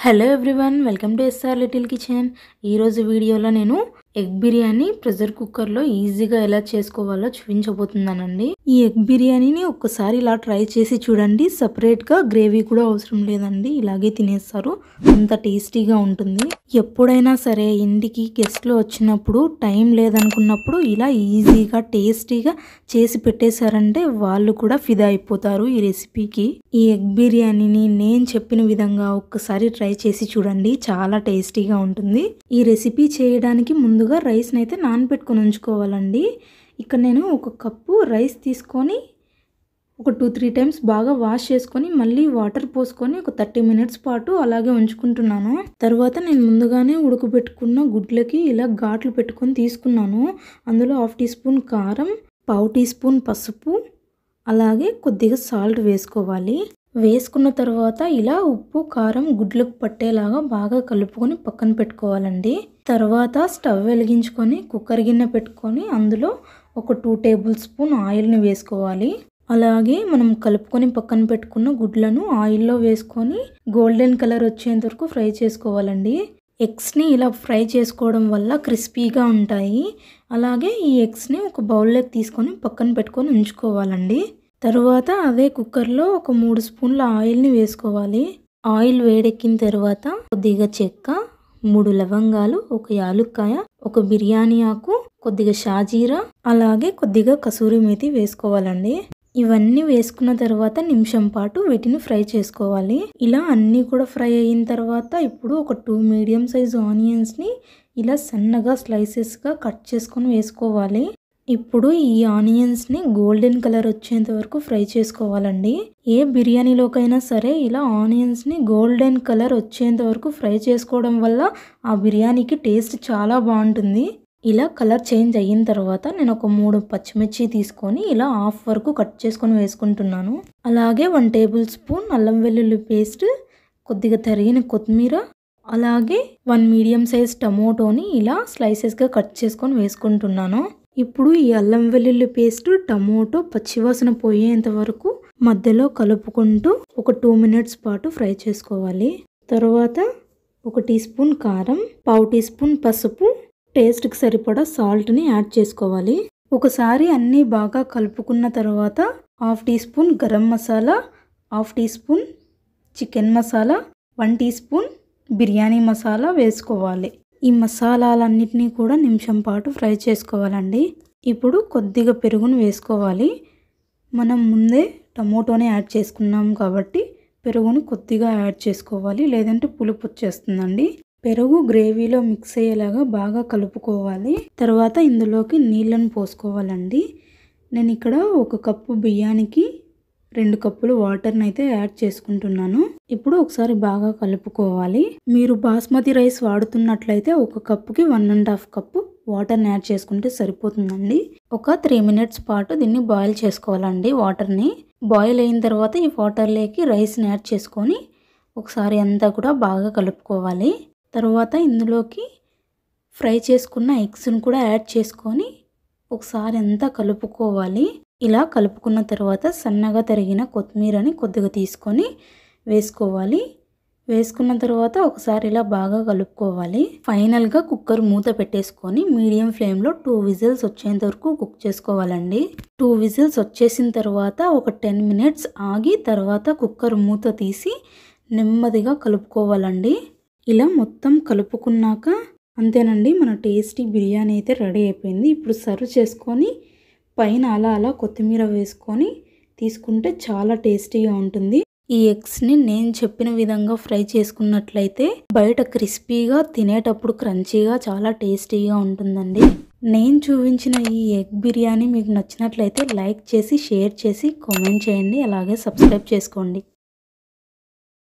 Hello everyone, welcome to S R little kitchen. ఈరోజు వీడియోలో నేను ఎగ్ బిర్యానీ ప్రెషర్ కుక్కర్లో ఈజీగా ఎలా చేసుకోవాలో చూపించబోతున్నానండి. ఈ ఎగ్ బిర్యానీని ఒక్కసారి ఇలా ట్రై చేసి చూడండి. సపరేట్గా గ్రేవీ కూడా అవసరం లేదండి, ఇలాగే తినేస్తారు, అంత టేస్టీగా ఉంటుంది. ఎప్పుడైనా సరే ఇంటికి గెస్ట్లు వచ్చినప్పుడు టైం లేదనుకున్నప్పుడు ఇలా ఈజీగా టేస్టీగా చేసి పెట్టేశారంటే వాళ్ళు కూడా ఫిదా అయిపోతారు ఈ రెసిపీకి. ఈ ఎగ్ బిర్యానీని నేను చెప్పిన విధంగా ఒక్కసారి ట్రై చేసి చూడండి, చాలా టేస్టీగా ఉంటుంది. ఈ రెసిపీ చేయడానికి ముందుగా రైస్ని అయితే నానబెట్టుకొని ఉంచుకోవాలండి. ఇక్కడ నేను ఒక కప్పు రైస్ తీసుకొని ఒక 2-3 టైమ్స్ బాగా వాష్ చేసుకొని మళ్ళీ వాటర్ పోసుకొని ఒక 30 మినిట్స్ పాటు అలాగే ఉంచుకుంటున్నాను. తర్వాత నేను ముందుగానే ఉడకబెట్టుకున్న గుడ్లకి ఇలా ఘాట్లు పెట్టుకొని తీసుకున్నాను. అందులో 1/2 టీ స్పూన్ కారం, 1/2 టీ స్పూన్ పసుపు, అలాగే కొద్దిగా సాల్ట్ వేసుకోవాలి. వేసుకున్న తర్వాత ఇలా ఉప్పు కారం గుడ్లకు పట్టేలాగా బాగా కలుపుకొని పక్కన పెట్టుకోవాలండి. తర్వాత స్టవ్ వెలిగించుకొని కుక్కర్ గిన్నె పెట్టుకొని అందులో ఒక 2 టేబుల్ స్పూన్ ఆయిల్ని వేసుకోవాలి. అలాగే మనం కలుపుకొని పక్కన పెట్టుకున్న గుడ్లను ఆయిల్లో వేసుకొని గోల్డెన్ కలర్ వచ్చేంత వరకు ఫ్రై చేసుకోవాలండి. ఎగ్స్ని ఇలా ఫ్రై చేసుకోవడం వల్ల క్రిస్పీగా ఉంటాయి. అలాగే ఈ ఎగ్స్ని ఒక బౌల్లోకి తీసుకొని పక్కన పెట్టుకొని ఉంచుకోవాలండి. తర్వాత అదే కుక్కర్లో ఒక 3 స్పూన్ల ఆయిల్ని వేసుకోవాలి. ఆయిల్ వేడెక్కిన తర్వాత కొద్దిగా చెక్క, 3 లవంగాలు, ఒక యాలుక్కాయ, ఒక బిర్యానీ ఆకు, కొద్దిగా షాజీరా, అలాగే కొద్దిగా కసూరి మేతి వేసుకోవాలండి. ఇవన్నీ వేసుకున్న తర్వాత నిమిషం పాటు వీటిని ఫ్రై చేసుకోవాలి. ఇలా అన్నీ కూడా ఫ్రై అయిన తర్వాత ఇప్పుడు ఒక 2 మీడియం సైజు ఆనియన్స్ని ఇలా సన్నగా స్లైసెస్గా కట్ చేసుకొని వేసుకోవాలి. ఇప్పుడు ఈ ఆనియన్స్ని గోల్డెన్ కలర్ వచ్చేంత వరకు ఫ్రై చేసుకోవాలండి. ఏ బిర్యానీలోకైనా సరే ఇలా ఆనియన్స్ని గోల్డెన్ కలర్ వచ్చేంత వరకు ఫ్రై చేసుకోవడం వల్ల ఆ బిర్యానీకి టేస్ట్ చాలా బాగుంటుంది. ఇలా కలర్ చేంజ్ అయిన తర్వాత నేను ఒక 3 పచ్చిమిర్చి తీసుకొని ఇలా హాఫ్ వరకు కట్ చేసుకొని వేసుకుంటున్నాను. అలాగే 1 టేబుల్ స్పూన్ అల్లం వెల్లుల్లి పేస్ట్, కొద్దిగా తరిగిన కొత్తిమీర, అలాగే 1 మీడియం సైజ్ టమోటోని ఇలా స్లైసెస్గా కట్ చేసుకొని వేసుకుంటున్నాను. ఇప్పుడు ఈ అల్లం వెల్లుల్లి పేస్ట్, టమోటో పచ్చివాసన పోయేంత వరకు మధ్యలో కలుపుకుంటూ ఒక 2 మినిట్స్ పాటు ఫ్రై చేసుకోవాలి. తర్వాత 1 టీ స్పూన్ కారం, 1/2 టీ స్పూన్ పసుపు, టేస్ట్కి సరిపడా సాల్ట్ని యాడ్ చేసుకోవాలి. ఒకసారి అన్నీ బాగా కలుపుకున్న తర్వాత 1/2 teaspoon garam masala, 1/2 teaspoon chicken masala, 1 teaspoon biryani masala వేసుకోవాలి. ఈ మసాలాలన్నిటినీ కూడా నిమిషం పాటు ఫ్రై చేసుకోవాలండి. ఇప్పుడు కొద్దిగా పెరుగును వేసుకోవాలి. మనం ముందే టమోటోని యాడ్ చేసుకున్నాం కాబట్టి పెరుగును కొద్దిగా యాడ్ చేసుకోవాలి, లేదంటే పులుపు వచ్చేస్తుందండి. పెరుగు గ్రేవీలో మిక్స్ అయ్యేలాగా బాగా కలుపుకోవాలి. తర్వాత ఇందులోకి నీళ్ళను పోసుకోవాలండి. నేను ఇక్కడ 1 కప్పు బియ్యానికి 2 కప్పులు వాటర్ని అయితే యాడ్ చేసుకుంటున్నాను. ఇప్పుడు ఒకసారి బాగా కలుపుకోవాలి. మీరు బాస్మతి రైస్ వాడుతున్నట్లయితే 1 కప్పుకి 1.5 కప్పు వాటర్ని యాడ్ చేసుకుంటే సరిపోతుందండి. ఒక 3 మినిట్స్ పాటు దీన్ని బాయిల్ చేసుకోవాలండి. వాటర్ని బాయిల్ అయిన తర్వాత ఈ వాటర్లోకి రైస్ని యాడ్ చేసుకొని ఒకసారి అంతా కూడా బాగా కలుపుకోవాలి. తర్వాత ఇందులోకి ఫ్రై చేసుకున్న ఎగ్స్ని కూడా యాడ్ చేసుకొని ఒకసారి అంతా కలుపుకోవాలి. ఇలా కలుపుకున్న తర్వాత సన్నగా తరిగిన కొత్తిమీరని కొద్దిగా తీసుకొని వేసుకోవాలి. వేసుకున్న తర్వాత ఒకసారి ఇలా బాగా కలుపుకోవాలి. ఫైనల్గా కుక్కర్ మూత పెట్టేసుకొని మీడియం ఫ్లేమ్లో 2 విజిల్స్ వచ్చేంత వరకు కుక్ చేసుకోవాలండి. 2 విజిల్స్ వచ్చేసిన తర్వాత ఒక 10 మినిట్స్ ఆగి తర్వాత కుక్కర్ మూత తీసి నెమ్మదిగా కలుపుకోవాలండి. ఇలా మొత్తం కలుపుకున్నాక అంతేనండి, మన టేస్టీ బిర్యానీ అయితే రెడీ అయిపోయింది. ఇప్పుడు సర్వ్ చేసుకొని పైన అలా కొత్తిమీర వేసుకొని తీసుకుంటే చాలా టేస్టీగా ఉంటుంది. ఈ ఎగ్స్ని నేను చెప్పిన విధంగా ఫ్రై చేసుకున్నట్లయితే బయట క్రిస్పీగా, తినేటప్పుడు క్రంచీగా చాలా టేస్టీగా ఉంటుందండి. నేను చూపించిన ఈ ఎగ్ బిర్యానీ మీకు నచ్చినట్లయితే లైక్ చేసి, షేర్ చేసి, కామెంట్ చేయండి. అలాగే సబ్స్క్రైబ్ చేసుకోండి.